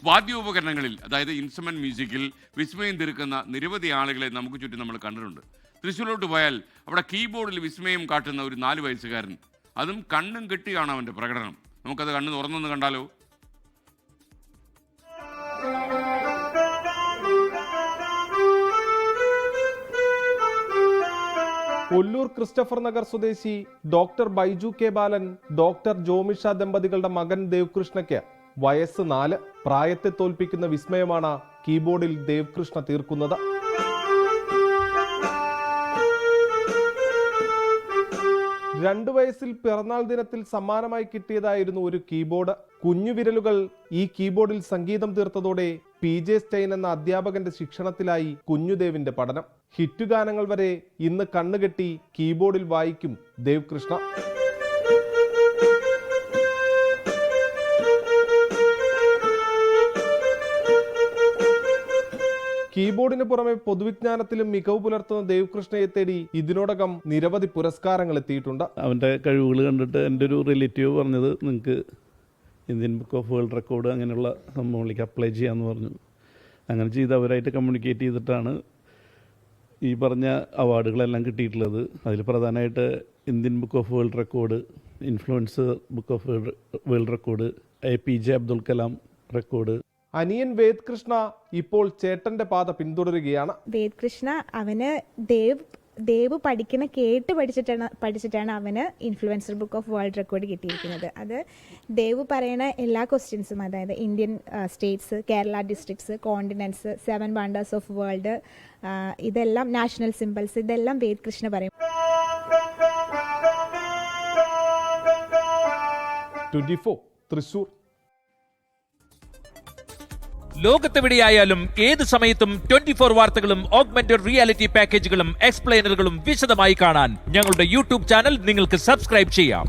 വാദ്യോപകരണങ്ങളിൽ അതായത് ഇൻസ്ട്രുമെന്റ് മ്യൂസിക്കിൽ വിസ്മയം തീർക്കുന്ന നിരവധി ആളുകളെ നമുക്ക് ചുറ്റും നമ്മൾ കണ്ടിട്ടുണ്ട്. തൃശ്ശൂരിലോട്ട് പോയാൽ അവിടെ കീബോർഡിൽ വിസ്മയം കാട്ടുന്ന ഒരു 4 വയസ്സുകാരൻ, അതും കണ്ണും കെട്ടിയാണ് അവൻ്റെ പ്രകടനം. നമുക്കത് കണ്ണ് തുറന്നൊന്ന് കണ്ടാലോ? ഒല്ലൂർ ക്രിസ്റ്റഫർ നഗർ സ്വദേശി ഡോക്ടർ ബൈജു കെ ബാലൻ, ഡോക്ടർ ജോമിഷ ദമ്പതികളുടെ മകൻ ദേവ്കൃഷ്ണയ്ക്ക് വയസ്സ് 4. പ്രായത്തെ തോൽപ്പിക്കുന്ന വിസ്മയമാണ് കീബോർഡിൽ ദേവ്കൃഷ്ണ തീർക്കുന്നത്. രണ്ടു വയസ്സിൽ പിറന്നാൾ ദിനത്തിൽ സമ്മാനമായി കിട്ടിയതായിരുന്നു ഒരു കീബോർഡ്. കുഞ്ഞുവിരലുകൾ ഈ കീബോർഡിൽ സംഗീതം തീർത്തതോടെ PJ സ്റ്റെയിൻ എന്ന അധ്യാപകന്റെ ശിക്ഷണത്തിലായി കുഞ്ഞുദേവിന്റെ പഠനം. ഹിറ്റുഗാനങ്ങൾ വരെ ഇന്ന് കണ്ണുകെട്ടി കീബോർഡിൽ വായിക്കും ദേവ്കൃഷ്ണ. കീബോർഡിന് പുറമെ പൊതുവിജ്ഞാനത്തിലും മികവ് പുലർത്തുന്ന ദേവ്കൃഷ്ണയെ തേടി ഇതിനോടകം നിരവധി പുരസ്കാരങ്ങൾ എത്തിയിട്ടുണ്ട്. അവൻ്റെ കഴിവുകൾ കണ്ടിട്ട് എൻ്റെ ഒരു റിലേറ്റീവ് പറഞ്ഞത് നിങ്ങൾക്ക് Indian book of world record അങ്ങനെയുള്ള സംഭവങ്ങളിലേക്ക് അപ്ലൈ ചെയ്യാമെന്ന് പറഞ്ഞു. അങ്ങനെ ചെയ്ത് അവരായിട്ട് കമ്മ്യൂണിക്കേറ്റ് ചെയ്തിട്ടാണ് ഈ പറഞ്ഞ അവാർഡുകളെല്ലാം കിട്ടിയിട്ടുള്ളത്. അതിൽ പ്രധാനമായിട്ട് Indian book of world record, influence book of world record, APJ Abdul Kalam record. അനിയൻ വേദ് കൃഷ്ണ ഇപ്പോൾ ചേട്ടന്റെ പാത പിന്തുടരുകയാണ്. വേദ് കൃഷ്ണ അവന് ദേവ് കേട്ട് പഠിച്ചിട്ടാണ് അവന് influencer book of world record കിട്ടിയിരിക്കുന്നത്. അത് ദേവ് പറയുന്ന എല്ലാ ക്വസ്റ്റ്യൻസും, അതായത് Indian States, Kerala districts, continents, 7 wonders of world, ഇതെല്ലാം നാഷണൽ സിംബൽസ്, ഇതെല്ലാം വേദ് കൃഷ്ണ പറയും. 24 തൃശൂർ. ലോകത്തെവിടെയായാലും ഏത് സമയത്തും 24 വാർത്തകളും ഓഗ്മെന്റഡ് റിയാലിറ്റി പാക്കേജുകളും എക്സ്പ്ലെയിനറുകളും വിശദമായി കാണാൻ ഞങ്ങളുടെ യൂട്യൂബ് ചാനൽ നിങ്ങൾക്ക് സബ്സ്ക്രൈബ് ചെയ്യാം.